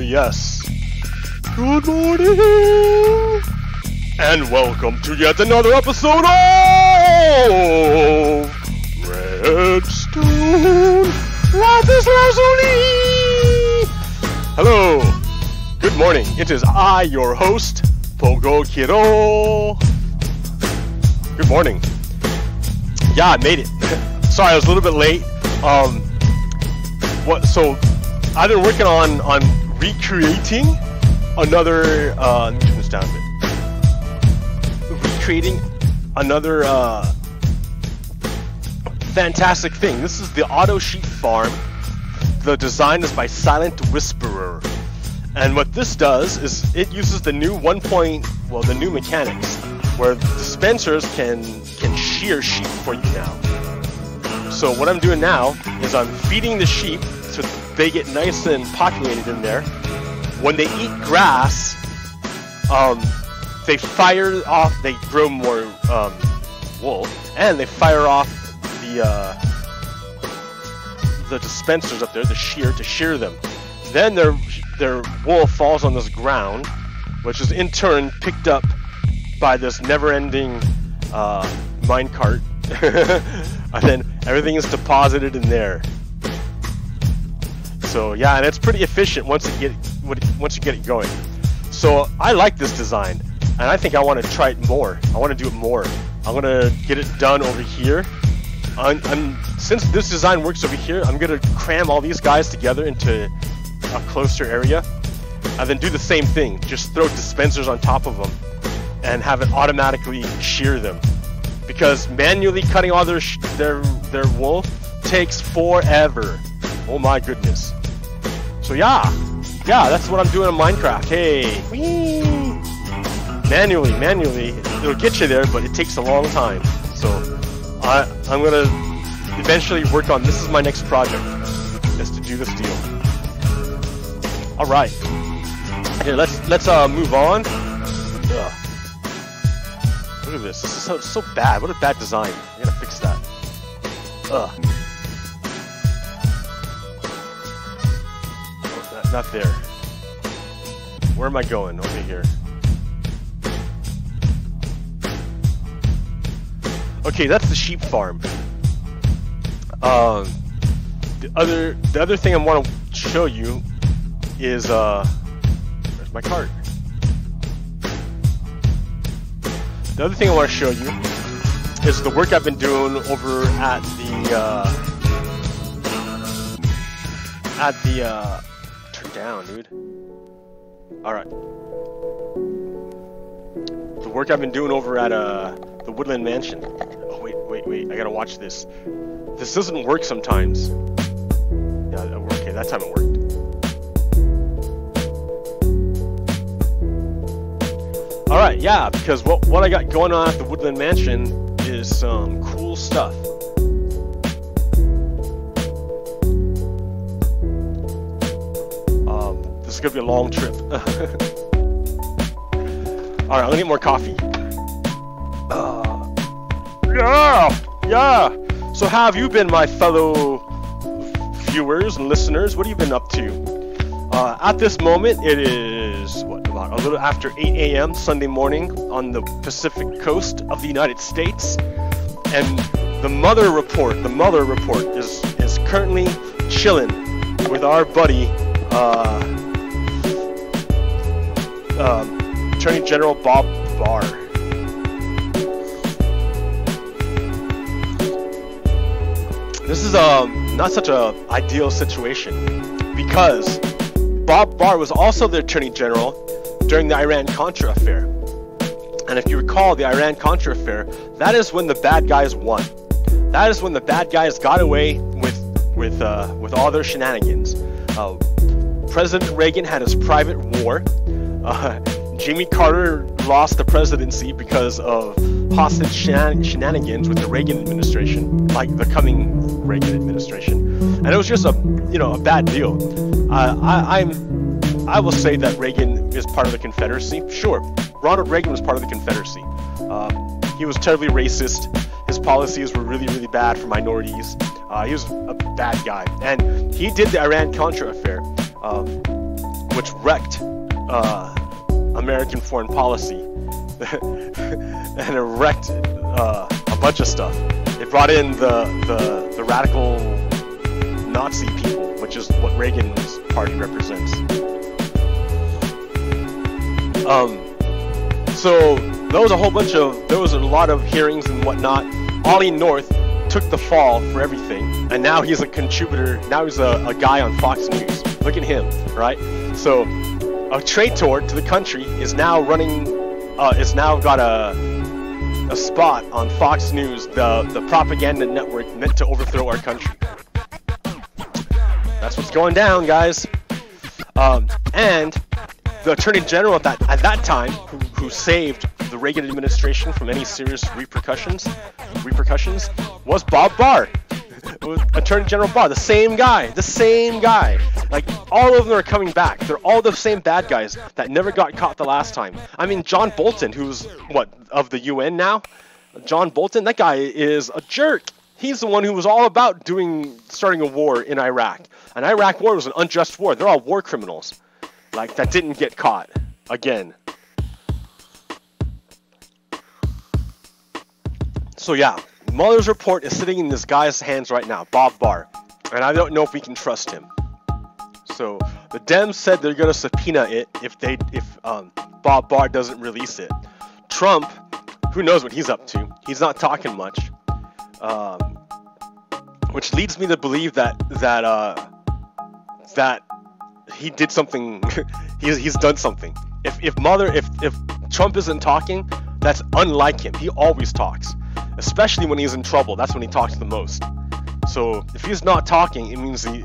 yes. Good morning! And welcome to yet another episode of Redstone LAPIS LAZULI! Hello! Good morning. It is I, your host, PoGokeRo. Good morning. Yeah, I made it. Sorry, I was a little bit late. So I've been working on recreating another. Let me turn this down a bit. Recreating another fantastic thing. This is the auto sheep farm. The design is by Silent Whisperer, and what this does is it uses the new the new mechanics where dispensers can shear sheep for you now. So what I'm doing now is I'm feeding the sheep so they get nice and populated in there. When they eat grass, they fire off. They grow more wool, and they fire off the dispensers up there, the shear, to shear them. Then their wool falls on this ground, which is in turn picked up by this never-ending minecart, and then everything is deposited in there. So yeah, and it's pretty efficient once you get it going. So I like this design, and I think I want to try it more. I want to do it more. I'm gonna get it done over here. Since this design works over here, I'm gonna cram all these guys together into a closer area, and then do the same thing. Just throw dispensers on top of them, and have it automatically shear them. Because manually cutting all their wool takes forever. Oh my goodness. So yeah, that's what I'm doing in Minecraft. Hey, whee! Manually, it'll get you there, but it takes a long time. So I'm gonna eventually work on. This is my next project, is to do this deal. All right, here let's move on. Ugh. Look at this. This is so bad. What a bad design. I gotta fix that. Ugh. Oh, not there. Where am I going? Over here. Okay, that's the sheep farm. The other thing I want to show you is where's my cart? The other thing I want to show you is the work I've been doing over at the turn down, dude. All right. The work I've been doing over at the Woodland Mansion. Oh wait, I gotta watch this. This doesn't work sometimes. Yeah, okay, that time it worked. Alright, yeah, because what I got going on at the Woodland Mansion is some cool stuff. This is gonna be a long trip. Alright, I'm gonna get more coffee. Yeah! So how have you been, my fellow viewers and listeners? What have you been up to? At this moment, it is, about a little after 8 a.m. Sunday morning on the Pacific coast of the United States. And the Mueller Report is currently chilling with our buddy, Attorney General Bob Barr. This is not such a ideal situation, because Bob Barr was also the Attorney General during the Iran-Contra affair. And if you recall the Iran-Contra affair, that is when the bad guys won. That is when the bad guys got away with all their shenanigans. President Reagan had his private war. Jimmy Carter lost the presidency because of hostage shenanigans with the Reagan administration, like the coming Reagan administration, and it was just a bad deal. I will say that Reagan is part of the Confederacy. Sure, Ronald Reagan was part of the Confederacy. He was terribly racist. His policies were really, really bad for minorities. He was a bad guy, and he did the Iran-Contra affair, which wrecked American foreign policy, and it wrecked a bunch of stuff. It brought in the radical Nazi people, which is what Reagan's party represents. So there was a lot of hearings and whatnot. Ollie North took the fall for everything, and now he's a contributor. Now he's a guy on Fox News. Look at him, right? So a traitor to the country is now running. Is now got a spot on Fox News, the propaganda network meant to overthrow our country. That's what's going down, guys. And the Attorney General at that time, who saved the Reagan administration from any serious repercussions, was Bob Barr. Attorney General Barr, the same guy. Like, all of them are coming back. They're all the same bad guys that never got caught the last time. I mean, John Bolton, who's, of the UN now? John Bolton, that guy is a jerk. He's the one who was all about starting a war in Iraq. An Iraq war was an unjust war. They're all war criminals. Like, that didn't get caught. Again. So yeah, Mueller's report is sitting in this guy's hands right now, Bob Barr. And I don't know if we can trust him. So the Dems said they're going to subpoena it if Bob Barr doesn't release it. Trump, who knows what he's up to? He's not talking much. Which leads me to believe that he did something. he's done something. If Trump isn't talking, that's unlike him. He always talks, especially when he's in trouble. That's when he talks the most. So if he's not talking, it means I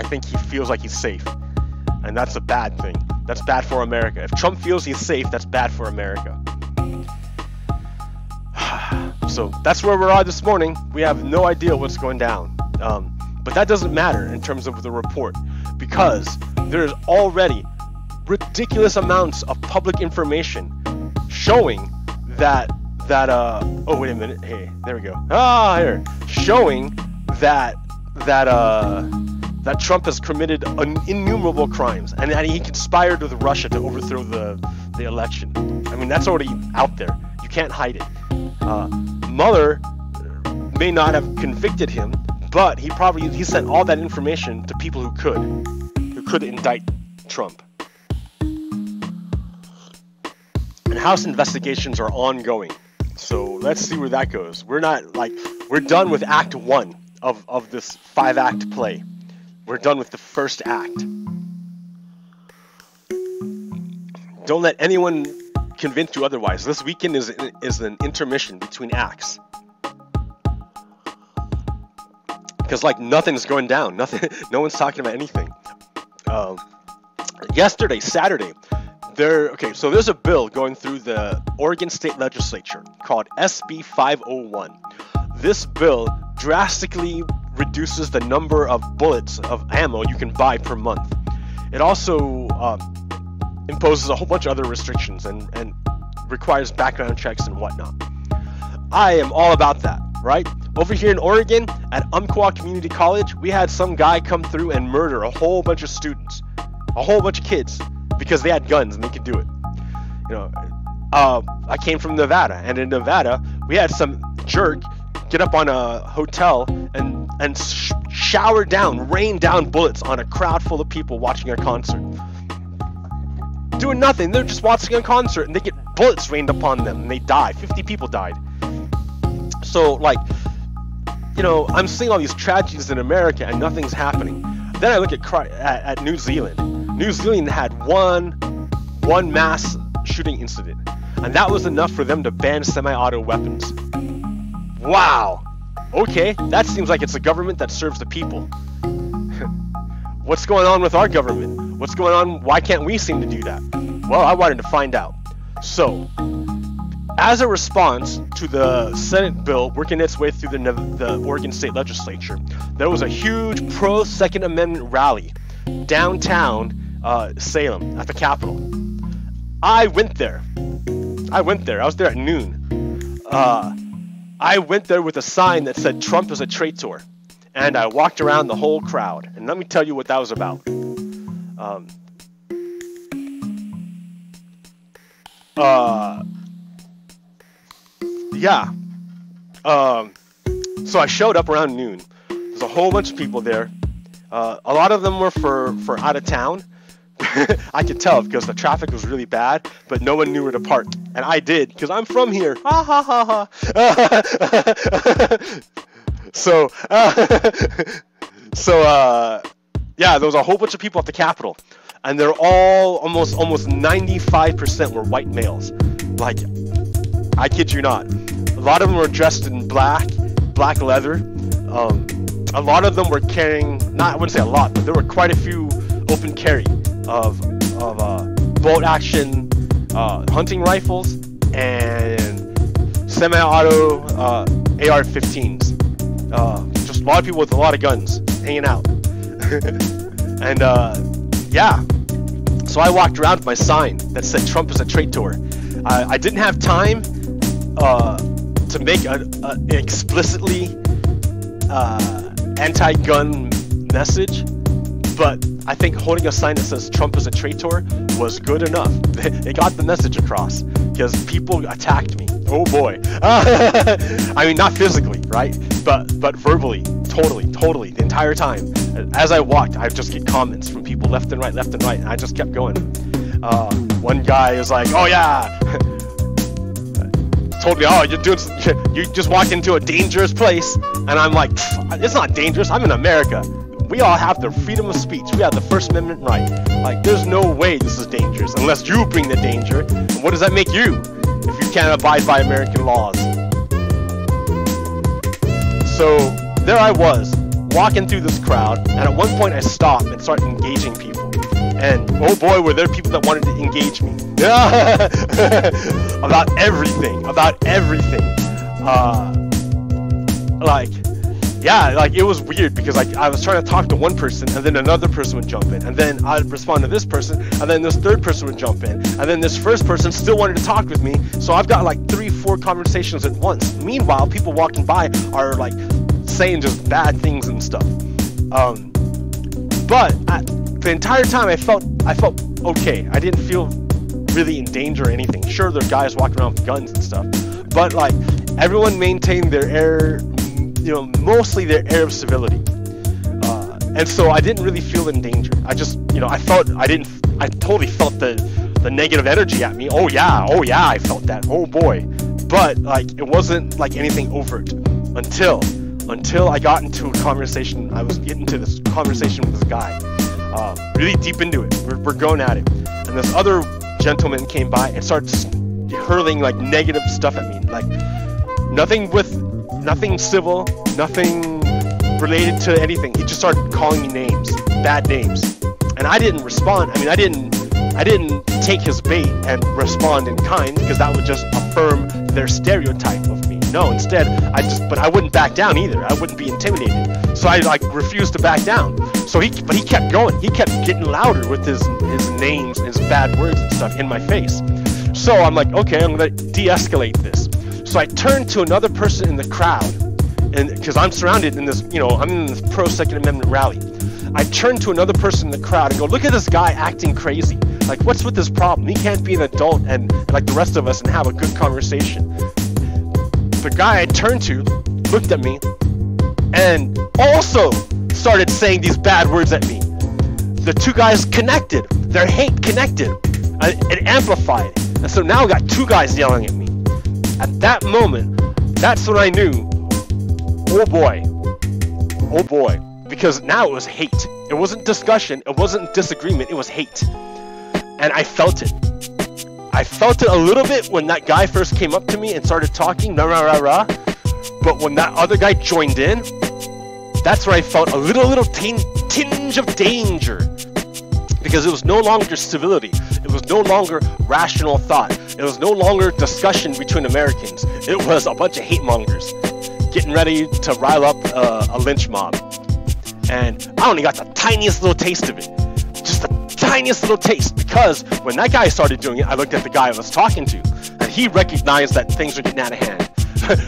think he feels like he's safe, and that's a bad thing. That's bad for America. If Trump feels he's safe, that's bad for America. So that's where we are this morning. We have no idea what's going down. But that doesn't matter in terms of the report, because there's already ridiculous amounts of public information showing that oh, wait a minute. Hey, there we go. Here. Showing that Trump has committed innumerable crimes, and that he conspired with Russia to overthrow the election. I mean, that's already out there. You can't hide it. Mueller may not have convicted him, but he sent all that information to people who could indict Trump. And House investigations are ongoing. So let's see where that goes. We're done with Act 1 of this 5-act play. We're done with the first act. Don't let anyone convince you otherwise. This weekend is an intermission between acts. Because nothing's going down. No one's talking about anything. Yesterday, Saturday, so there's a bill going through the Oregon State Legislature called SB 501. This bill drastically reduces the number of bullets of ammo you can buy per month. It also imposes a whole bunch of other restrictions and requires background checks and whatnot. I am all about that, right? Over here in Oregon, at Umpqua Community College, we had some guy come through and murder a whole bunch of students, a whole bunch of kids, because they had guns and they could do it. I came from Nevada, and in Nevada, we had some jerk get up on a hotel and rain down bullets on a crowd full of people watching a concert. Doing nothing, they're just watching a concert, and they get bullets rained upon them, and they die. 50 people died. So, I'm seeing all these tragedies in America, and nothing's happening. Then I look at New Zealand. New Zealand had one mass shooting incident, and that was enough for them to ban semi-auto weapons. Wow. Okay, that seems like it's a government that serves the people. What's going on with our government? What's going on? Why can't we seem to do that? Well, I wanted to find out. So, as a response to the Senate bill working its way through the Oregon State Legislature, there was a huge pro-Second Amendment rally downtown Salem at the Capitol. I went there. I was there at noon. I went there with a sign that said Trump is a traitor. And I walked around the whole crowd. And let me tell you what that was about. Yeah. So I showed up around noon. There's a whole bunch of people there. A lot of them were for out of town. I could tell because the traffic was really bad, but no one knew where to park, and I did because I'm from here. Ha ha ha ha. So yeah, there was a whole bunch of people at the Capitol, and they're all almost 95% were white males. Like, I kid you not. A lot of them were dressed in black leather. A lot of them were carrying, I wouldn't say a lot, but there were quite a few open carry of bolt action hunting rifles and semi-auto AR-15s. Just a lot of people with a lot of guns hanging out. And yeah, so I walked around with my sign that said Trump is a traitor. I didn't have time to make an explicitly anti-gun message, but I think holding a sign that says Trump is a traitor was good enough. It got the message across because people attacked me. Oh boy. I mean, not physically, right? But verbally, totally, the entire time. As I walked, I'd just get comments from people left and right, and I just kept going. One guy was like, "Oh yeah," told me, "Oh, you just walked into a dangerous place," and I'm like, "It's not dangerous. I'm in America. We all have the freedom of speech. We have the First Amendment right. Like, there's no way this is dangerous unless you bring the danger. And what does that make you if you can't abide by American laws?" So there I was, walking through this crowd, and at one point I stopped and started engaging people. And oh boy, were there people that wanted to engage me. About everything. Like, it was weird because I was trying to talk to one person, and then another person would jump in, and then I'd respond to this person, and then this third person would jump in, and then this first person still wanted to talk with me. So I've got like 3-4 conversations at once. Meanwhile, people walking by are like saying just bad things and stuff. But the entire time I felt okay. I didn't feel really in danger or anything. Sure, there are guys walking around with guns and stuff, but like everyone maintained their air, mostly their air of civility. And so I didn't really feel in danger. I just, I totally felt the negative energy at me. Oh yeah, I felt that. Oh boy. But like, it wasn't like anything overt until I got into a conversation. I was getting into this conversation with this guy, really deep into it. We're going at it, and this other gentleman came by and started hurling like negative stuff at me, like nothing civil, nothing related to anything. He just started calling me names, bad names, and I didn't respond. I mean, I didn't take his bait and respond in kind, because that would just affirm their stereotype of me. No, instead, but I wouldn't back down either. I wouldn't be intimidated. So I like refused to back down. But he kept going. He kept getting louder with his names and his bad words and stuff in my face. So I'm like, okay, I'm gonna de-escalate this. So I turned to another person in the crowd, and because I'm surrounded in this, I'm in this pro-Second Amendment rally. I turned to another person in the crowd and go, look at this guy acting crazy. Like, what's with this problem? He can't be an adult and like the rest of us and have a good conversation. The guy I turned to looked at me and also started saying these bad words at me. The two guys connected. Their hate connected. It amplified. And so now I got two guys yelling at me. At that moment, that's when I knew, oh boy, because now it was hate. It wasn't discussion, it wasn't disagreement, it was hate. And I felt it. I felt it a little bit when that guy first came up to me and started talking, rah, rah, rah, rah. But when that other guy joined in, that's where I felt a little tinge of danger. Because it was no longer civility. It was no longer rational thought. It was no longer discussion between Americans. It was a bunch of hate mongers getting ready to rile up a lynch mob. And I only got the tiniest little taste of it. Just the tiniest little taste. Because when that guy started doing it, I looked at the guy I was talking to, and he recognized that things were getting out of hand.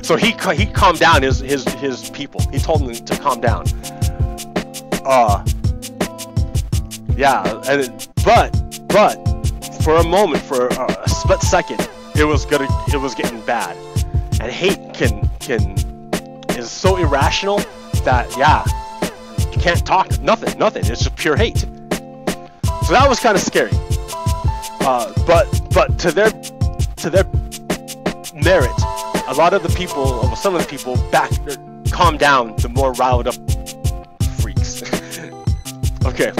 So he calmed down his people. He told them to calm down. Yeah, but for a moment, for a split second, it was getting bad. And hate is so irrational that, yeah, you can't talk, nothing, it's just pure hate. So that was kind of scary. But to their merit, a lot of the people, or some of the people, calmed down the more riled up freaks. Okay.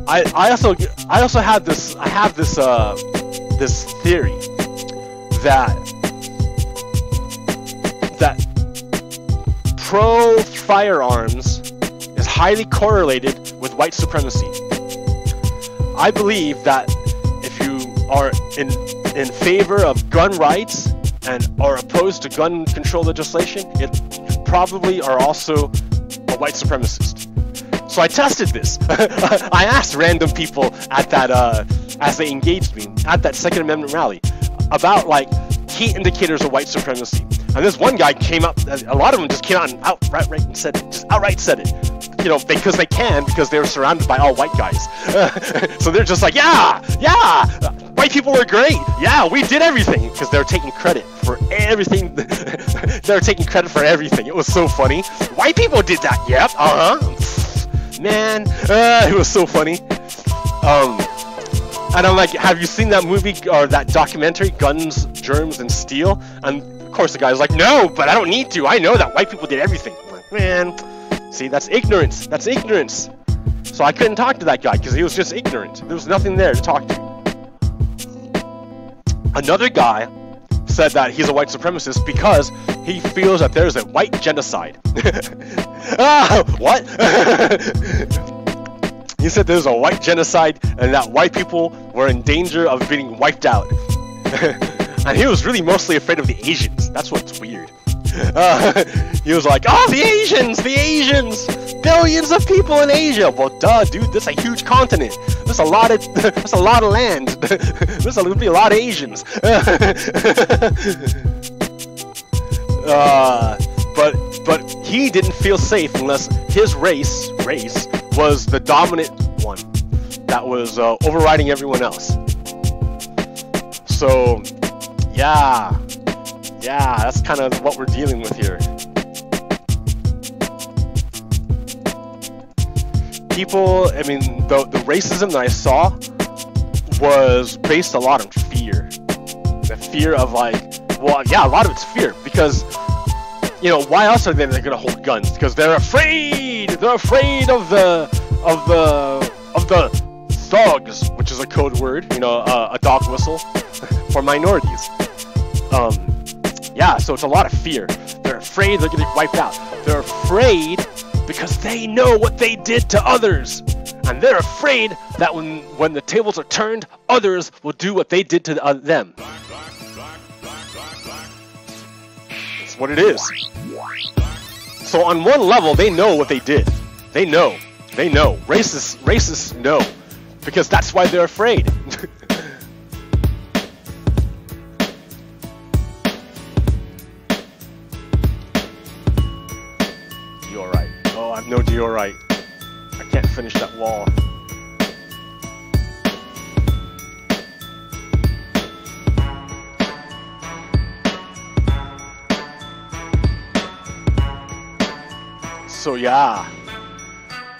I also have this theory that pro firearms is highly correlated with white supremacy. I believe that if you are in favor of gun rights and are opposed to gun control legislation, you probably are also a white supremacist. So I tested this. I asked random people at that, as they engaged me at that Second Amendment rally, about like key indicators of white supremacy. And this one guy came up. A lot of them just came out and outright said it. You know, because they can, because they're surrounded by all white guys. So they're just like, yeah, white people are great. Yeah, we did everything, because they're taking credit for everything. They're taking credit for everything. It was so funny. White people did that. Yep. Man, it was so funny. And I'm like, have you seen that movie or that documentary, Guns, Germs, and Steel? And of course the guy's like, no, but I don't need to. I know that white people did everything. I'm like, man, see, that's ignorance. That's ignorance. So I couldn't talk to that guy because he was just ignorant. There was nothing there to talk to. Another guy said that he's a white supremacist because he feels that there's a white genocide. What? He said there's a white genocide and that white people were in danger of being wiped out. And he was really mostly afraid of the Asians. That's what's weird. He was like, oh, the Asians! Billions of people in Asia! Well, duh, dude, this is a huge continent. There's a lot of land. There's gonna be a lot of Asians. But he didn't feel safe unless his race was the dominant one that was overriding everyone else. So, yeah, that's kind of what we're dealing with here. People, I mean, the racism that I saw was based a lot on fear. The fear of like, well, yeah, a lot of it's fear because, you know, why else are they gonna hold guns? Because they're afraid. They're afraid of the thugs, which is a code word, you know, a dog whistle for minorities. Yeah, so it's a lot of fear. They're afraid they're getting wiped out. They're afraid because they know what they did to others. And they're afraid that when the tables are turned, others will do what they did to them. That's what it is. So on one level, they know what they did. They know. Racists know. Because that's why they're afraid. You're right. Oh, I know you're right. I can't finish that wall. So yeah.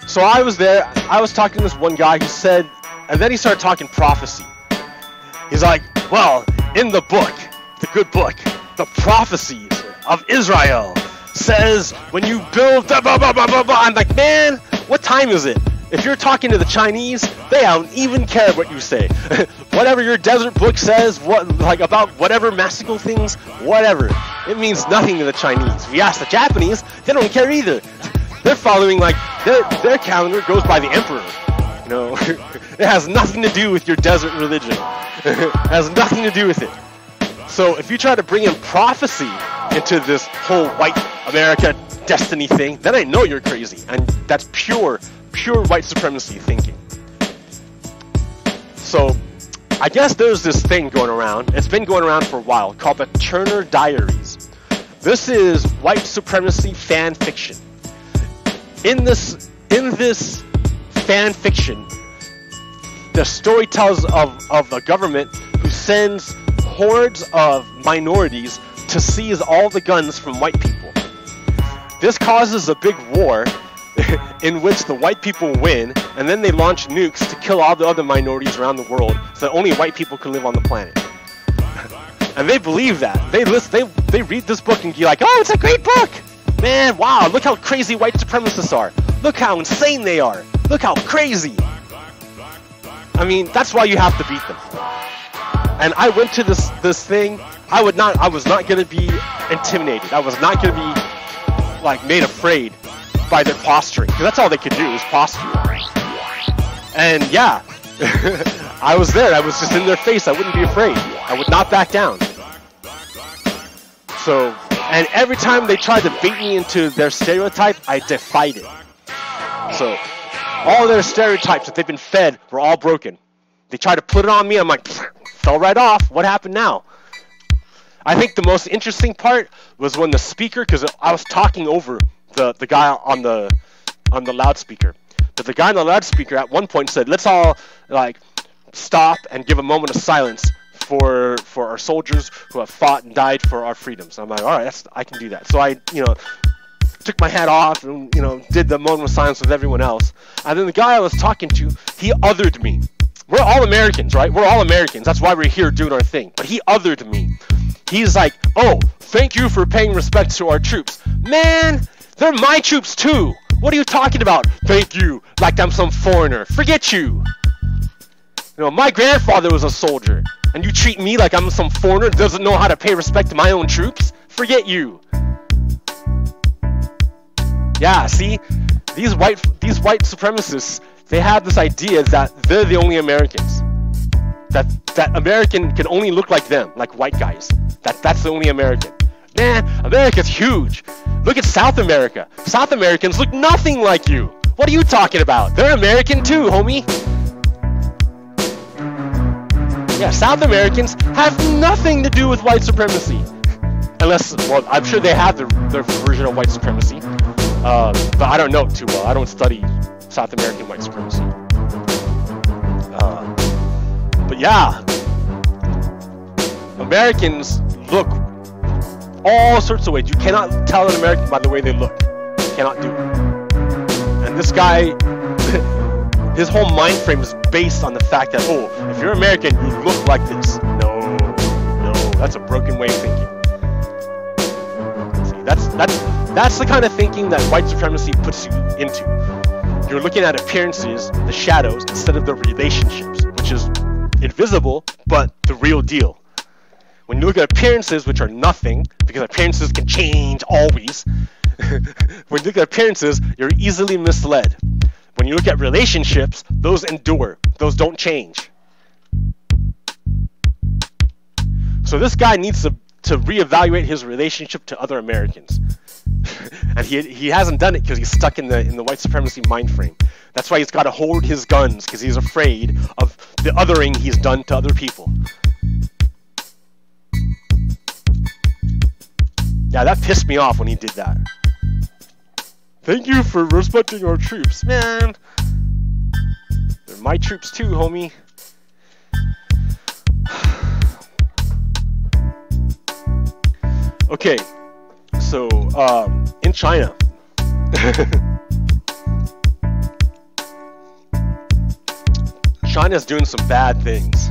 So I was there, I was talking to this one guy who said, and then he started talking prophecy. He's like, well, in the book, the good book, the prophecies of Israel says when you build blah, blah, blah, blah, blah, blah. I'm like, man, what time is it? If you're talking to the Chinese, they don't even care what you say. Whatever your desert book says, about whatever mystical things, whatever. It means nothing to the Chinese. If you ask the Japanese, they don't care either. They're following, like, their calendar goes by the emperor. You know, it has nothing to do with your desert religion. It has nothing to do with it. So if you try to bring in prophecy into this whole white America destiny thing, then I know you're crazy. And that's pure white supremacy thinking. So I guess there's this thing going around. It's been going around for a while called the Turner Diaries. This is white supremacy fan fiction. In this fan fiction, the storytellers of a government who sends hordes of minorities to seize all the guns from white people. This causes a big war in which the white people win, and then they launch nukes to kill all the other minorities around the world so that only white people can live on the planet. And they believe that. They read this book and be like, oh, it's a great book! Man, wow, look how crazy white supremacists are. Look how insane they are. Look how crazy. I mean, that's why you have to beat them. And I went to this thing. I was not gonna be intimidated. I was not gonna be like made afraid by their posturing, because that's all they could do is posture. And yeah, I was there. I was just in their face. I wouldn't be afraid. I would not back down. So, and every time they tried to bait me into their stereotype, I defied it. So, all their stereotypes that they've been fed were all broken. They tried to put it on me. I'm like, fell right off. What happened now? I think the most interesting part was when the speaker, because I was talking over the guy on the loudspeaker. But the guy on the loudspeaker at one point said, let's all like stop and give a moment of silence for our soldiers who have fought and died for our freedoms. I'm like, all right, I can do that. So I, took my hat off and, did the moment of silence with everyone else. And then the guy I was talking to, he othered me. We're all Americans, right? We're all Americans. That's why we're here doing our thing. But he othered me. He's like, oh, thank you for paying respect to our troops. Man, they're my troops too. What are you talking about? Thank you, like I'm some foreigner. Forget you. My grandfather was a soldier, and you treat me like I'm some foreigner that doesn't know how to pay respect to my own troops? Forget you. Yeah, see, these white supremacists, they have this idea that they're the only Americans. That American can only look like them, like white guys. That's the only American. Man, America's huge. Look at South America. South Americans look nothing like you. What are you talking about? They're American too, homie. Yeah, South Americans have nothing to do with white supremacy. Unless, well, I'm sure they have their version of white supremacy. But I don't know too well. I don't study South American white supremacy. But yeah, Americans look all sorts of ways. You cannot tell an American by the way they look. You cannot do it. And this guy, his whole mind frame is based on the fact that, oh, if you're American, you look like this. No, that's a broken way of thinking. See, that's the kind of thinking that white supremacy puts you into. You're looking at appearances, the shadows, instead of the relationships, which is invisible, but the real deal. When you look at appearances, which are nothing, because appearances can change always, when you look at appearances, you're easily misled. When you look at relationships, those endure. Those don't change. So this guy needs to reevaluate his relationship to other Americans. And he hasn't done it because he's stuck in the white supremacy mind frame. That's why he's got to hold his guns, because he's afraid of the othering he's done to other people. Yeah, that pissed me off when he did that. Thank you for respecting our troops. Man, they're my troops too, homie. Okay, so, in China, China's doing some bad things.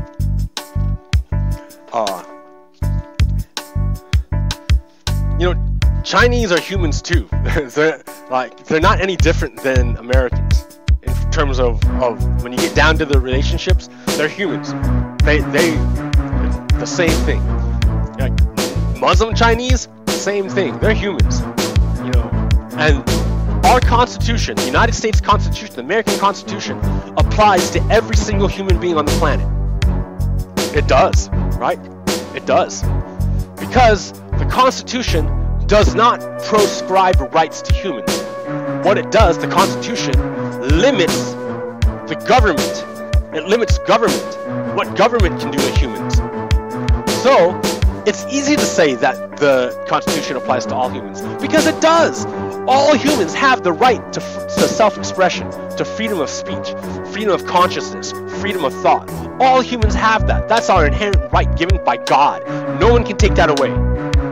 Chinese are humans too. they're not any different than Americans in terms of when you get down to the relationships. They're humans. They're the same thing. Like Muslim Chinese, same thing. They're humans. And our Constitution, the United States Constitution, the American Constitution, applies to every single human being on the planet. It does, right? It does. Because the Constitution does not proscribe rights to humans. What it does, the Constitution limits the government. It limits government, what government can do to humans. So, it's easy to say that the Constitution applies to all humans, because it does. All humans have the right to self-expression, to freedom of speech, freedom of consciousness, freedom of thought. All humans have that. That's our inherent right given by God. No one can take that away.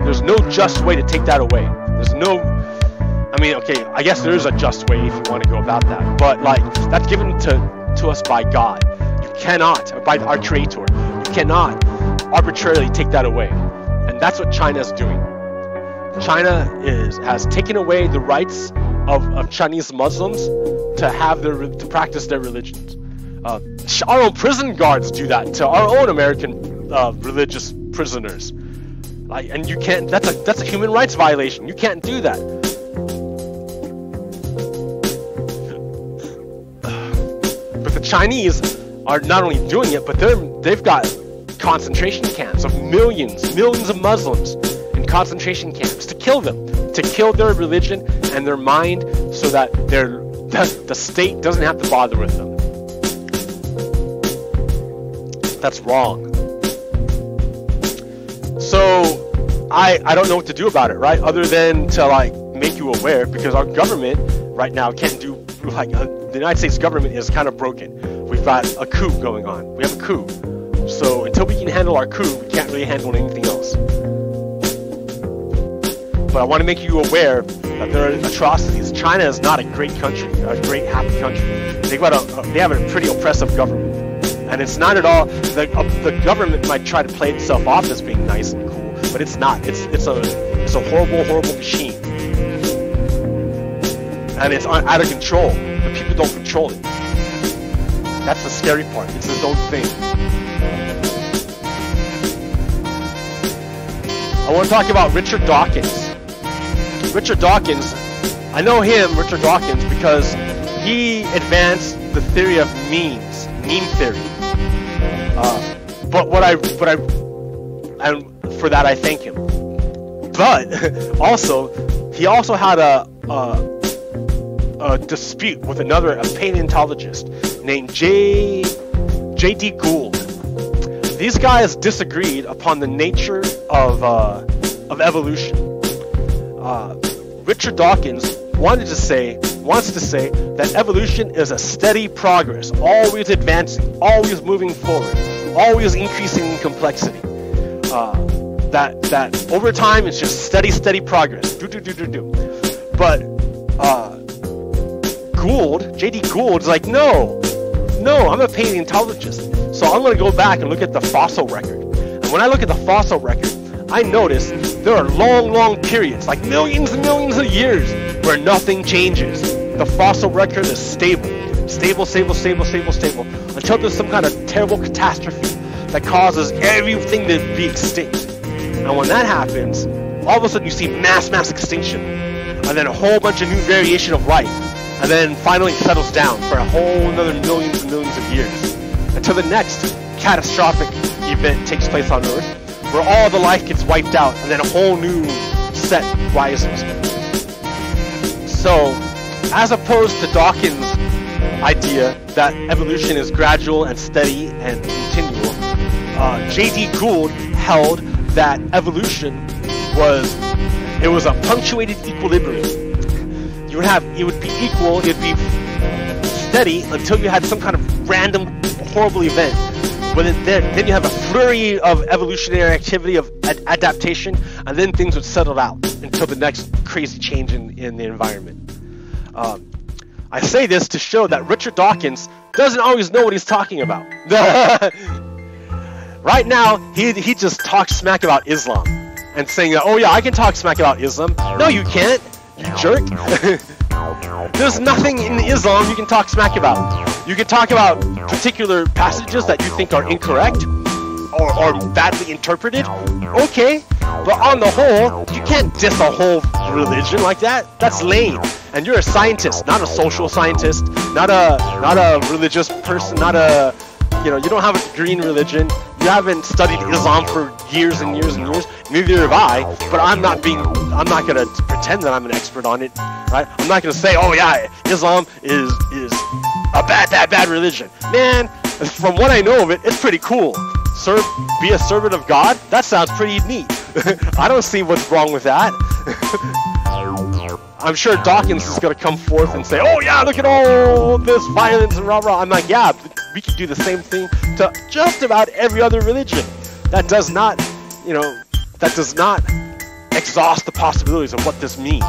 There's no just way to take that away. There's no, I mean, okay, I guess there is a just way if you want to go about that, but like, that's given to us by God. You cannot, or by our Creator, you cannot arbitrarily take that away. And that's what China is doing. China has taken away the rights of Chinese Muslims to practice their religions. Our own prison guards do that to our own American religious prisoners. And you can't. That's a human rights violation. You can't do that. But the Chinese are not only doing it, but they've got concentration camps of millions of Muslims in concentration camps to kill them, to kill their religion and their mind, so that the state doesn't have to bother with them. That's wrong. So I don't know what to do about it, right? Other than to like make you aware, because our government right now can't do, like, the United States government is kind of broken. We've got a coup going on. We have a coup. So until we can handle our coup, we can't really handle anything else. But I want to make you aware that there are atrocities. China is not a great country, a great happy country. They have a pretty oppressive government, and it's not at all. The government might try to play itself off as being nice and cool, but it's not. It's a horrible machine, and it's out of control. The people don't control it. That's the scary part. It's its own thing. I want to talk about Richard Dawkins. Richard Dawkins, I know him, Richard Dawkins, because he advanced the theory of memes, meme theory. And for that I thank him. But also, he also had a dispute with a paleontologist named J.D. Gould. These guys disagreed upon the nature of evolution. Richard Dawkins wants to say that evolution is a steady progress, always advancing, always moving forward, always increasing in complexity. That over time it's just steady progress. But J.D. Gould is like, no, I'm a paleontologist, so I'm going to go back and look at the fossil record. And when I look at the fossil record, I notice there are long periods, like millions and millions of years, where nothing changes. The fossil record is stable, until there's some kind of terrible catastrophe that causes everything to be extinct. And when that happens, all of a sudden you see mass extinction, and then a whole bunch of new variation of life, and then finally it settles down for a whole another millions and millions of years, until the next catastrophic event takes place on Earth, where all the life gets wiped out, and then a whole new set rises. So, as opposed to Dawkins' idea that evolution is gradual and steady and continual, J.D. Gould held that evolution was a punctuated equilibrium. It would be equal, it'd be steady until you had some kind of random, horrible event. But then you have a flurry of evolutionary activity, of adaptation, and then things would settle out until the next crazy change in the environment. I say this to show that Richard Dawkins doesn't always know what he's talking about. Right now, he just talks smack about Islam and saying that, oh yeah, I can talk smack about Islam. No, you can't, you jerk. There's nothing in Islam you can talk smack about. You can talk about particular passages that you think are incorrect or badly interpreted. Okay, but on the whole, you can't diss a whole religion like that. That's lame. And you're a scientist, not a social scientist, not a religious person, you don't have a degree in religion. You haven't studied Islam for years and years and years. Neither have I. But I'm not gonna pretend that I'm an expert on it, right? I'm not gonna say, oh yeah, Islam is a bad religion. Man, from what I know of it, it's pretty cool. Be a servant of God? That sounds pretty neat. I don't see what's wrong with that. I'm sure Dawkins is going to come forth and say, oh yeah, look at all this violence and rah rah. I'm like, yeah, we can do the same thing to just about every other religion. That does not, you know, that does not exhaust the possibilities of what this means.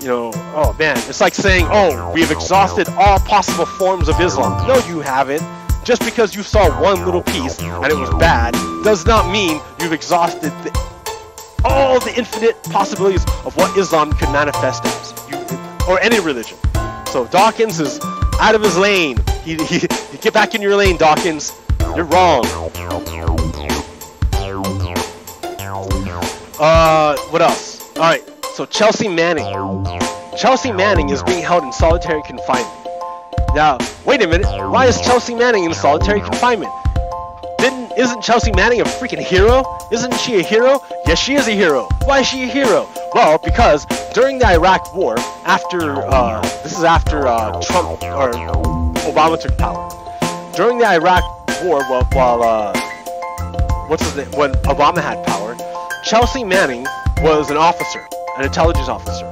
You know, oh man, it's like saying, oh, we have exhausted all possible forms of Islam. No, you haven't. Just because you saw one little piece and it was bad does not mean you've exhausted all the infinite possibilities of what Islam could manifest as, or any religion. So Dawkins is out of his lane. You get back in your lane, Dawkins. You're wrong. What else? Alright, so Chelsea Manning. Chelsea Manning is being held in solitary confinement. Now, wait a minute. Why is Chelsea Manning in solitary confinement? Isn't Chelsea Manning a freaking hero? Isn't she a hero? Yes, she is a hero. Why is she a hero? Well, because during the Iraq War, after this is after Trump or Obama took power. During the Iraq War, while what's his name? When Obama had power, Chelsea Manning was an officer, an intelligence officer,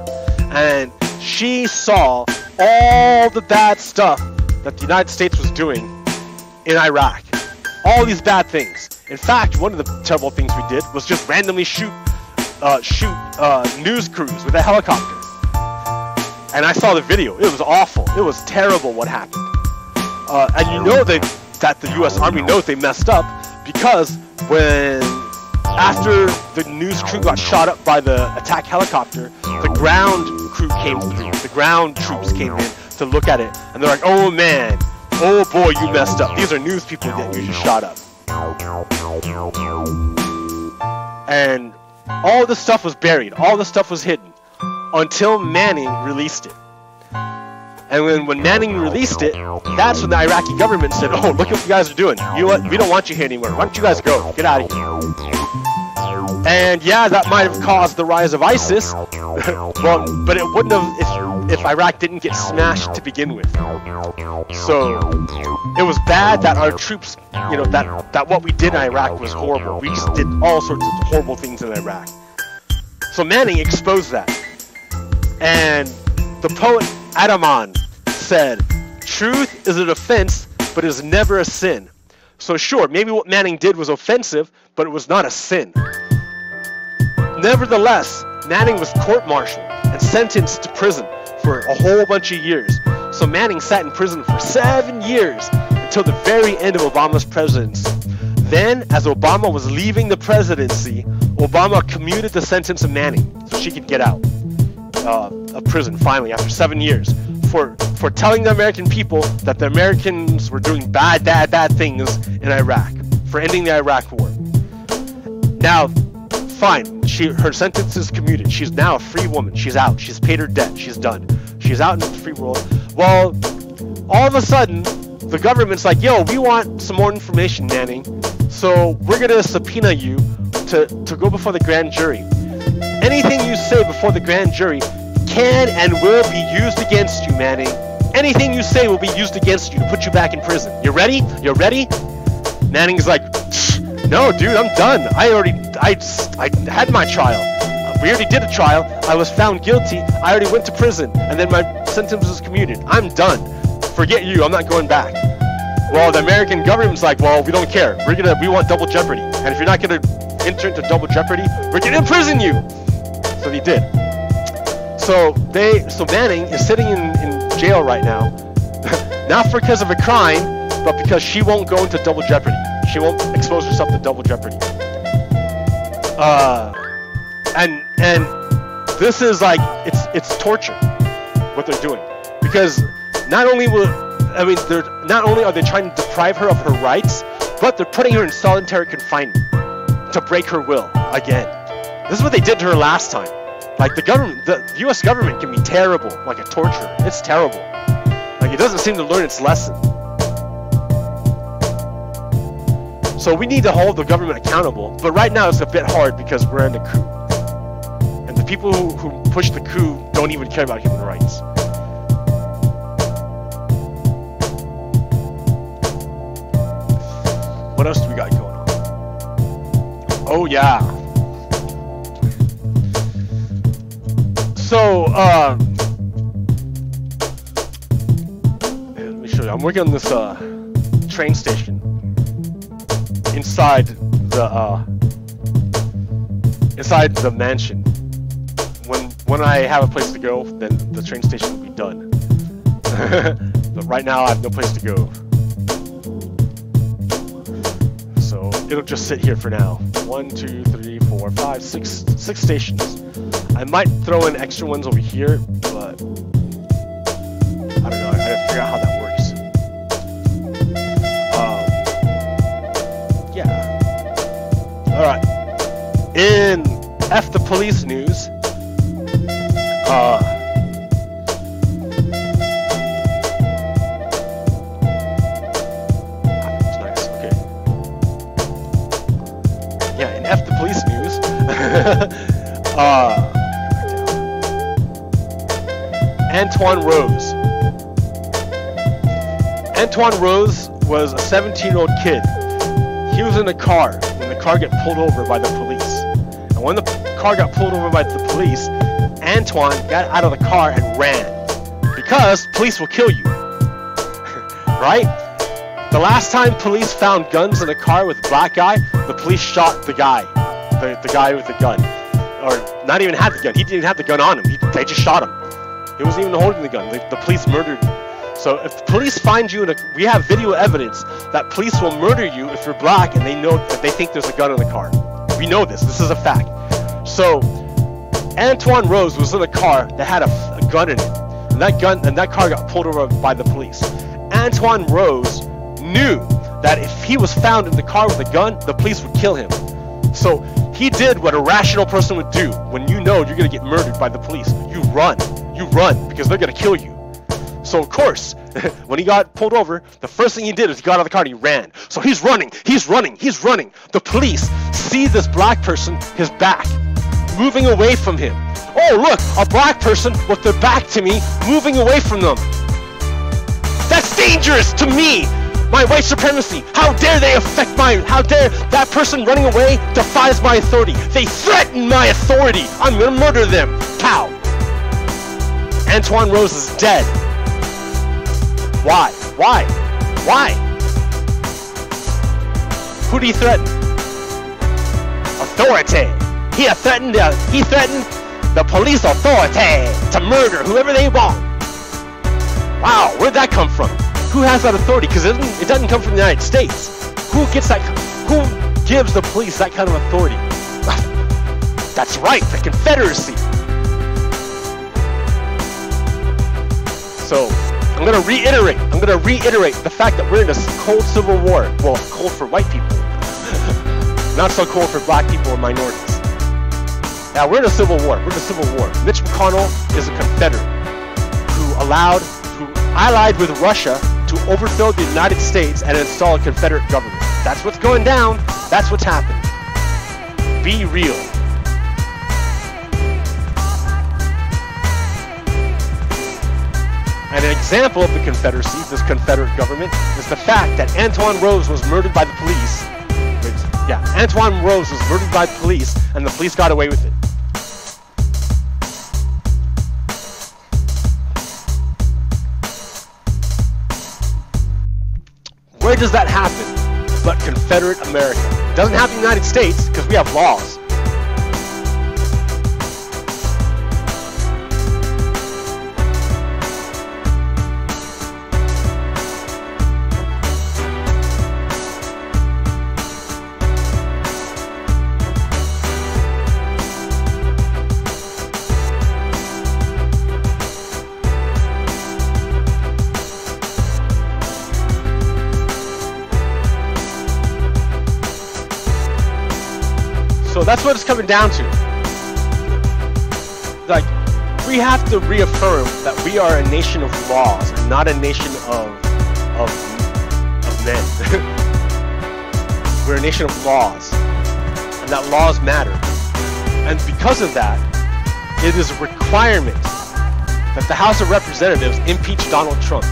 and she saw all the bad stuff that the United States was doing in Iraq. All these bad things. In fact, one of the terrible things we did was just randomly shoot news crews with a helicopter. And I saw the video. It was awful. It was terrible what happened. And you know that the U.S. Army knows they messed up because after the news crew got shot up by the attack helicopter, the ground crew came through. The ground troops came in to look at it, and they're like, "Oh man, oh boy, you messed up. These are news people that you just shot up." And all the stuff was buried. All the stuff was hidden until Manning released it. And when Manning released it, that's when the Iraqi government said, "Oh, look what you guys are doing. You know what? We don't want you here anymore. Why don't you guys go? Get out of here." And yeah, that might have caused the rise of ISIS. Well, but it wouldn't have if Iraq didn't get smashed to begin with. So it was bad that our troops, you know, that what we did in Iraq was horrible. We just did all sorts of horrible things in Iraq. So Manning exposed that. And the poet Adaman said, "Truth is an offense, but is never a sin." So sure, maybe what Manning did was offensive, but it was not a sin. Nevertheless, Manning was court-martialed and sentenced to prison for a whole bunch of years. So Manning sat in prison for 7 years until the very end of Obama's presidency. Then, as Obama was leaving the presidency, Obama commuted the sentence of Manning so she could get out of prison finally after 7 years for telling the American people that the Americans were doing bad things in Iraq, for ending the Iraq War. Now, fine, her sentence is commuted. She's now a free woman. She's out. She's paid her debt. She's done. She's out in the free world. Well, all of a sudden, the government's like, "Yo, we want some more information, Manning. So we're gonna subpoena you to go before the grand jury. Anything you say before the grand jury can and will be used against you, Manning. Anything you say will be used against you to put you back in prison. You ready? You ready?" Manning's like, "No, dude, I'm done. I had my trial. We already did a trial. I was found guilty. I already went to prison, and then my sentence was commuted. I'm done. Forget you. I'm not going back." Well, the American government's like, "Well, we don't care. We want double jeopardy. And if you're not gonna enter into double jeopardy, we're gonna imprison you." So they did. So Manning is sitting in jail right now, not because of a crime, but because she won't go into double jeopardy. She won't expose herself to double jeopardy. And this is like, it's torture what they're doing, because not only are they trying to deprive her of her rights, but they're putting her in solitary confinement to break her will again. This is what they did to her last time. Like, the U.S. government can be terrible, like a torturer. It's terrible. Like, it doesn't seem to learn its lesson. So we need to hold the government accountable, but right now it's a bit hard because we're in a coup. And the people who push the coup don't even care about human rights. What else do we got going on? Oh yeah. So let me show you. I'm working on this train station inside the mansion. When I have a place to go, then the train station will be done. But right now I have no place to go. So it'll just sit here for now. 1, 2, 3, 4, 5, 6 stations. I might throw in extra ones over here, but I don't know. I gotta figure out how that works. Yeah. Alright. In F the police news, that's nice, okay. Yeah, in F the police news, Antoine Rose. Antoine Rose was a 17-year-old kid. He was in a car when the car got pulled over by the police. And when the car got pulled over by the police, Antoine got out of the car and ran. Because police will kill you. Right? The last time police found guns in a car with a black guy, the police shot the guy. The guy with the gun. Or not even had the gun. He didn't have the gun on him. They just shot him. He wasn't even holding the gun. The police murdered him. So if the police find you we have video evidence that police will murder you if you're black and they know that they think there's a gun in the car. We know this. This is a fact. So Antoine Rose was in a car that had a gun in it. And that car got pulled over by the police. Antoine Rose knew that if he was found in the car with a gun, the police would kill him. So he did what a rational person would do when you know you're going to get murdered by the police. You run. You run because they're going to kill you. So of course, when he got pulled over, the first thing he did is he got out of the car and he ran. So he's running, he's running, he's running. The police see this black person, his back, moving away from him. Oh look, a black person with their back to me, moving away from them. That's dangerous to me, my white supremacy. How dare they affect how dare that person running away defies my authority. They threaten my authority. I'm gonna murder them. Pow. Antoine Rose is dead. Why? Why? Why? Who did he threaten? Authority. He threatened the police authority to murder whoever they want. Wow, where'd that come from? Who has that authority? Because it doesn't come from the United States. Who gives the police that kind of authority? That's right, the Confederacy. So I'm gonna reiterate the fact that we're in a cold civil war. Well, cold for white people. Not so cold for black people or minorities. Now we're in a civil war. We're in a civil war. Mitch McConnell is a Confederate who allied with Russia to overthrow the United States and install a Confederate government. That's what's going down. That's what's happened. Be real. And an example of the Confederacy, this Confederate government, is the fact that Antoine Rose was murdered by the police. Antoine Rose was murdered by the police, and the police got away with it. Where does that happen but Confederate America? It doesn't happen in the United States because we have laws. So that's what it's coming down to. Like, we have to reaffirm that we are a nation of laws and not a nation of men. We're a nation of laws, and that laws matter. And because of that, it is a requirement that the House of Representatives impeach Donald Trump.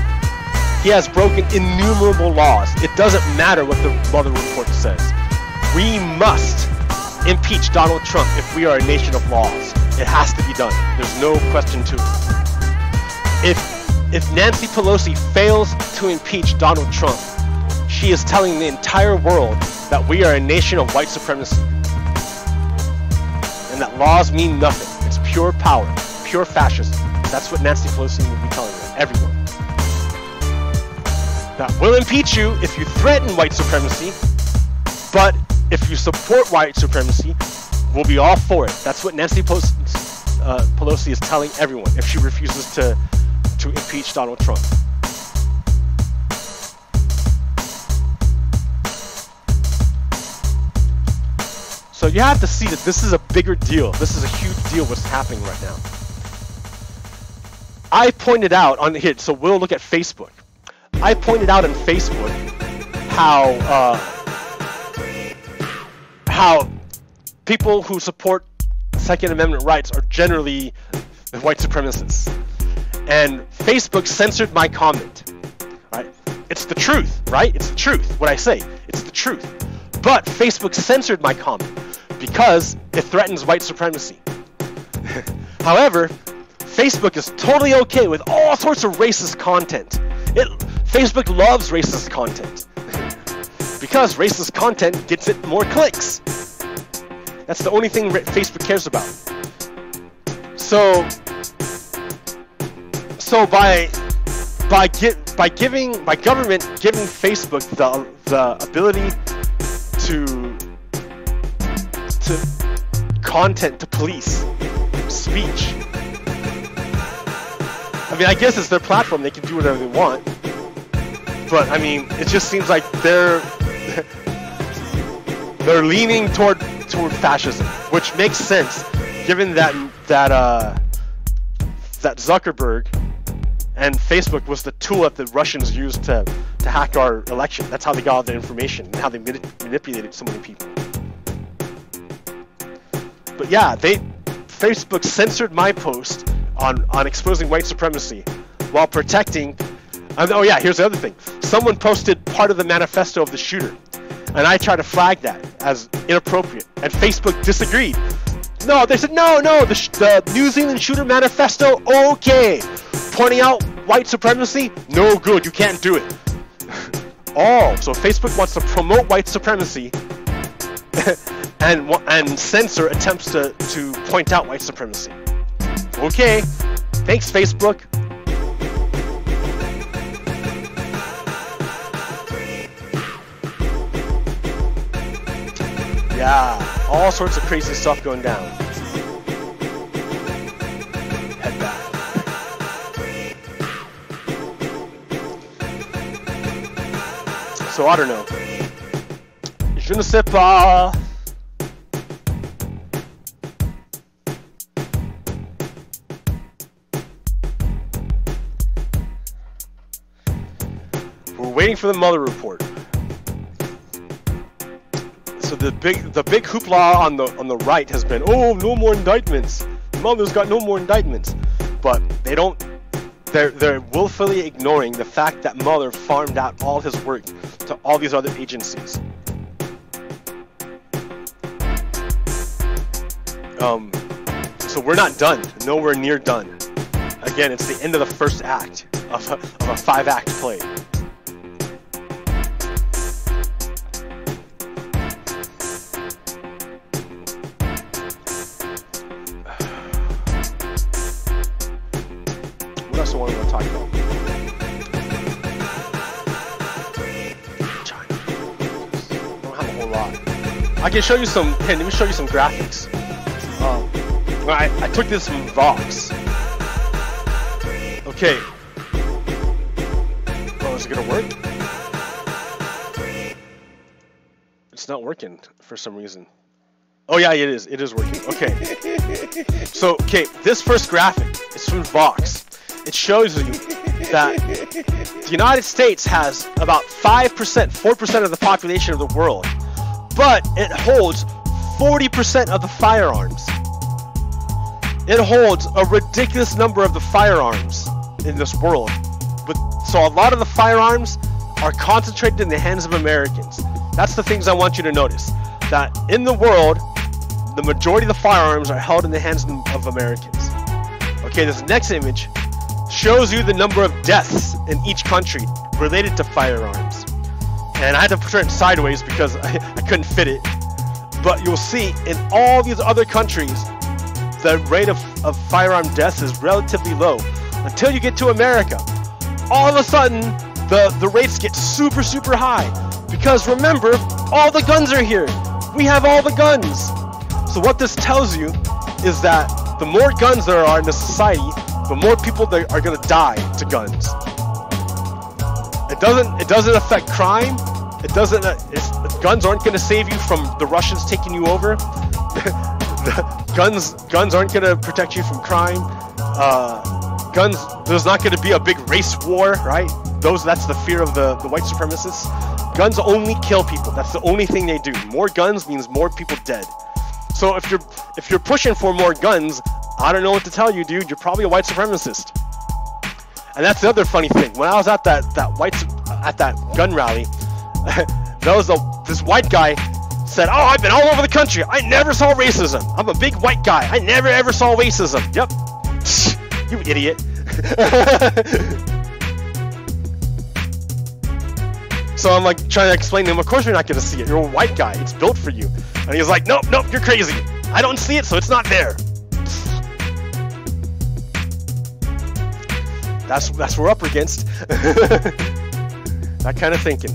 He has broken innumerable laws. It doesn't matter what the Mueller Report says. We must impeach Donald Trump if we are a nation of laws. It has to be done. There's no question to it. If Nancy Pelosi fails to impeach Donald Trump, she is telling the entire world that we are a nation of white supremacy. And that laws mean nothing. It's pure power, pure fascism. That's what Nancy Pelosi will be telling everyone. That we'll impeach you if you threaten white supremacy, but if you support white supremacy, we'll be all for it. That's what Nancy Pelosi is telling everyone if she refuses to impeach Donald Trump. So you have to see that this is a bigger deal. This is a huge deal what's happening right now. I pointed out on here, so we'll look at Facebook. I pointed out on Facebook how people who support Second Amendment rights are generally white supremacists. And Facebook censored my comment, right? It's the truth, right? It's the truth, what I say. It's the truth. But Facebook censored my comment because it threatens white supremacy. However, Facebook is totally okay with all sorts of racist content. Facebook loves racist content because racist content gets it more clicks. That's the only thing Facebook cares about. So by government giving Facebook the ability to police speech. I mean, I guess it's their platform; they can do whatever they want. But I mean, it just seems like they're leaning toward fascism, which makes sense, given that Zuckerberg and Facebook was the tool that the Russians used to hack our election. That's how they got all the information and how they manipulated so many people. But yeah, Facebook censored my post on exposing white supremacy while protecting. Oh yeah, here's the other thing. Someone posted part of the manifesto of the shooter, and I tried to flag that as inappropriate, and Facebook disagreed. No, they said no, the New Zealand shooter manifesto, okay. Pointing out white supremacy, no good, you can't do it. Oh, so Facebook wants to promote white supremacy and censor attempts to point out white supremacy. Okay, thanks Facebook. Yeah, all sorts of crazy stuff going down. Head back. So I don't know. Je ne sais pas. We're waiting for the Mueller report. So the big hoopla on the right has been, oh, no more indictments. Mueller's got no more indictments, but they don't. They're willfully ignoring the fact that Mueller farmed out all his work to all these other agencies. So we're not done. Nowhere near done. Again, it's the end of the first act of a 5-act play. What else do I want to talk about? China. I don't have a whole lot. I can show you some. Hey, let me show you some graphics. I took this from Vox. Okay. Oh, is it gonna work? It's not working for some reason. Oh yeah, it is. It is working. Okay. So, okay, this first graphic is from Vox. It shows you that the United States has about 5%, 4% of the population of the world, but it holds 40% of the firearms. It holds a ridiculous number of the firearms in this world. So a lot of the firearms are concentrated in the hands of Americans. That's the things I want you to notice. That in the world, the majority of the firearms are held in the hands of Americans. Okay, this next image shows you the number of deaths in each country related to firearms. And I had to put it sideways because I couldn't fit it. But you'll see in all these other countries, the rate of firearm deaths is relatively low. Until you get to America. All of a sudden, the rates get super, super high. Because remember, all the guns are here. We have all the guns. So what this tells you is that the more guns there are in the society, the more people that are going to die to guns. It doesn't affect crime. Guns aren't going to save you from the Russians taking you over. Guns aren't going to protect you from crime. There's not going to be a big race war, right? That's the fear of the white supremacists. Guns only kill people. That's the only thing they do. More guns means more people dead. So if you're pushing for more guns, I don't know what to tell you, dude. You're probably a white supremacist. And that's the other funny thing. When I was at that gun rally, this white guy said, "Oh, I've been all over the country. I never saw racism. I'm a big white guy. I never ever saw racism." Yep. You idiot. So I'm like trying to explain to him, of course you're not going to see it. You're a white guy. It's built for you. And he's like, nope, you're crazy. I don't see it, so it's not there. That's what we're up against. That kind of thinking.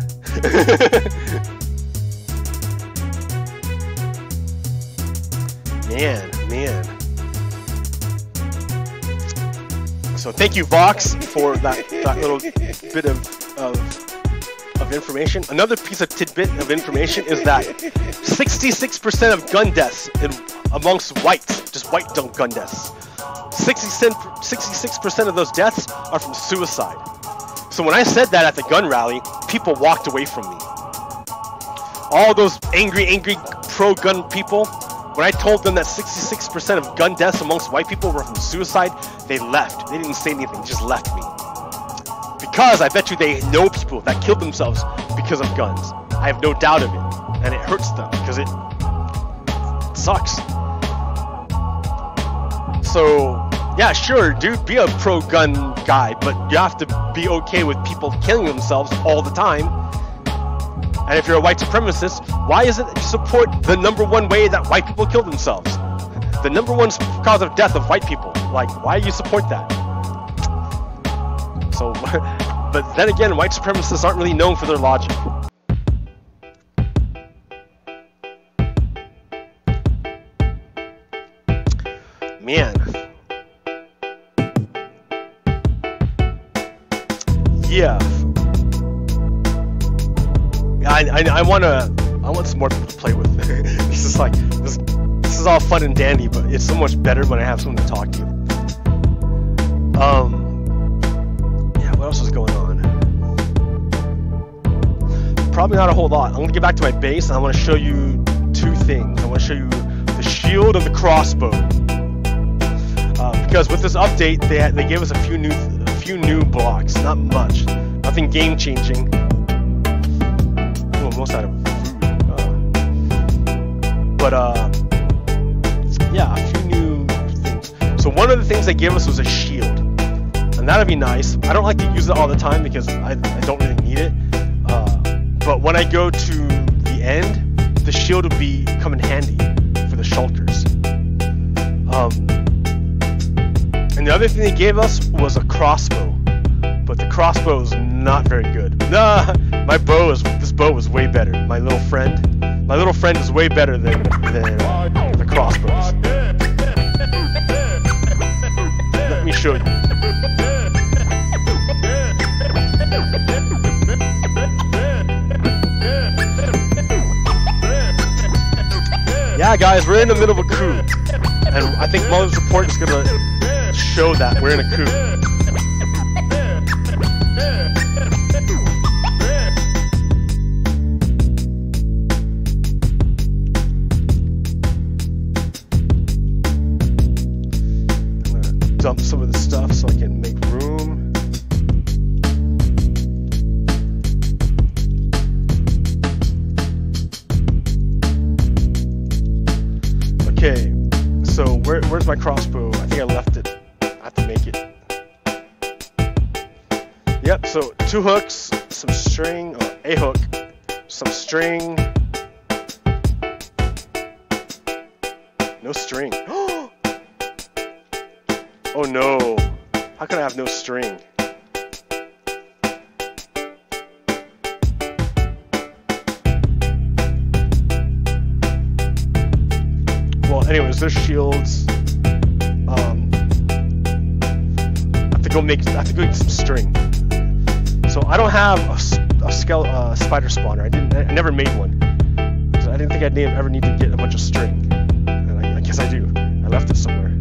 Man. So thank you, Vox, for that little bit of information. Another piece of tidbit of information is that 66% of gun deaths amongst whites, just white gun deaths, 66% of those deaths are from suicide. So when I said that at the gun rally, people walked away from me. All those angry pro-gun people, when I told them that 66% of gun deaths amongst white people were from suicide, they left. They didn't say anything, just left me. Because I bet you they know people that killed themselves because of guns. I have no doubt of it. And it hurts them because it sucks. So, yeah, sure, dude, be a pro-gun guy, but you have to be okay with people killing themselves all the time. And if you're a white supremacist, why is it that you support the #1 way that white people kill themselves? The #1 cause of death of white people. Like, why do you support that? So, but then again, white supremacists aren't really known for their logic. Man. Yeah. I want some more people to play with. This is all fun and dandy, but it's so much better when I have someone to talk to. Yeah, what else is going on? Probably not a whole lot. I'm gonna get back to my base and I want to show you two things. I want to show you the shield and the crossbow. Because with this update, they gave us a few new blocks. Not much, nothing game changing. Almost out of food. Yeah, a few new things. So one of the things they gave us was a shield, and that'd be nice. I don't like to use it all the time because I don't really need it. But when I go to the end, the shield would come in handy for the shulkers. And the other thing they gave us was a crossbow, but the crossbow is not very good. Nah, this bow is way better. My little friend is way better than the crossbows. Let me show you. Yeah, guys, we're in the middle of a coup, and I think Mueller's report is gonna show that we're in a coup. Dump some of the stuff so I can make room. my crossbow? I think I left it. I have to make it. Yep, so 2 hooks, some string, or a hook, some string. No string. Oh no. How can I have no string? Well, anyways, there's shields. I have to go get some string. So I don't have a spider spawner. I never made one. So I didn't think I'd ever need to get a bunch of string. And I guess I do. I left it somewhere.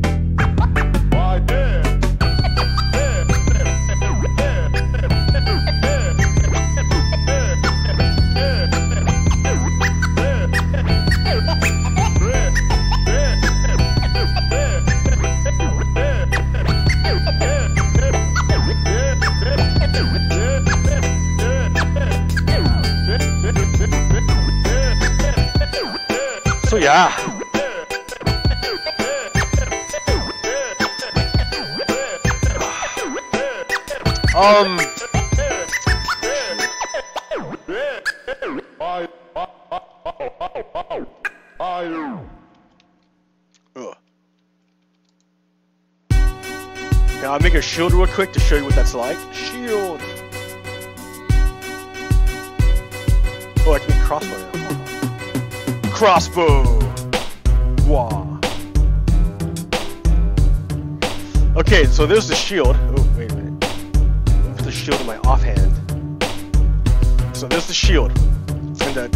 So yeah. Ugh. Now I'll make a shield real quick to show you what that's like. Shield. Oh, I can make crossbow now. Crossbow. Wow. Okay, so there's the shield. Oh, wait a minute. Put the shield in my offhand. So there's the shield. And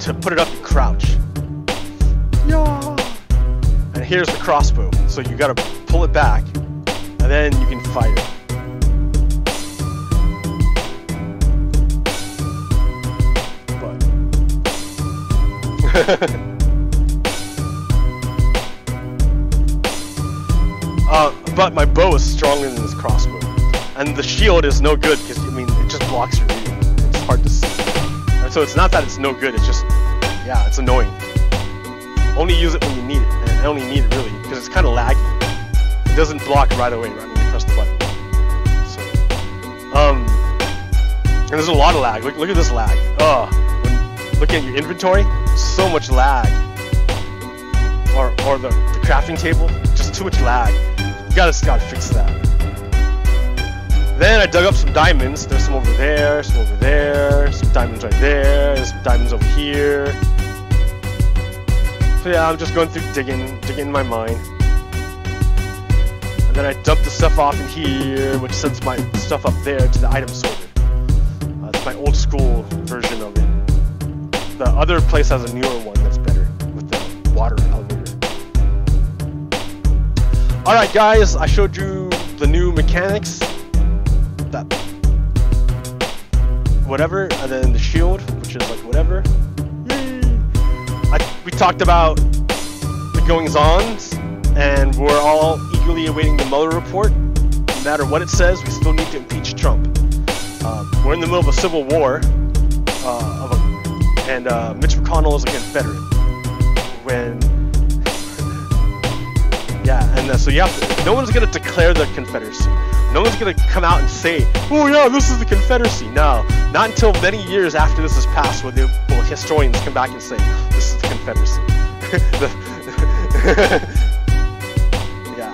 to put it up, you crouch. Yeah. And here's the crossbow. So you gotta pull it back, and then you can fire it. But my bow is stronger than this crossbow, and the shield is no good because it just blocks your view. It's hard to see. And so it's not that it's no good. It's just, yeah, it's annoying. Only use it when you need it, and I only need it really because it's kind of laggy. It doesn't block right away right when you press the button. So, and there's a lot of lag. Look at this lag. When looking at your inventory. So much lag, or the crafting table, just too much lag. You gotta fix that. Then I dug up some diamonds. There's some over there, some over there, some diamonds right there, there's some diamonds over here. So yeah, I'm just going through digging in my mine. And then I dump the stuff off in here, which sends my stuff up there to the item sorter. It's my old school version of it. The other place has a newer one that's better with the water elevator. Alright guys, I showed you the new mechanics. That whatever, and then the shield, which is like whatever. We talked about the goings-ons, and we're all eagerly awaiting the Mueller Report. No matter what it says, we still need to impeach Trump. We're in the middle of a civil war, and Mitch McConnell is a Confederate. So you have to, no one's gonna declare the Confederacy. No one's gonna come out and say, "Oh yeah, this is the Confederacy." No, not until many years after this is passed will historians come back and say, "This is the Confederacy." Yeah,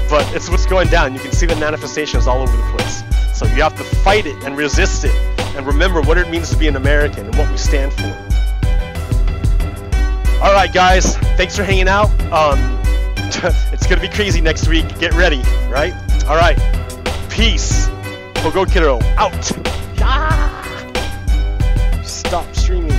but it's what's going down. You can see the manifestations all over the place. So you have to fight it and resist it, and remember what it means to be an American and what we stand for. All right, guys, thanks for hanging out. It's gonna be crazy next week. Get ready, right? All right, peace. PoGokeRo out. Stop streaming.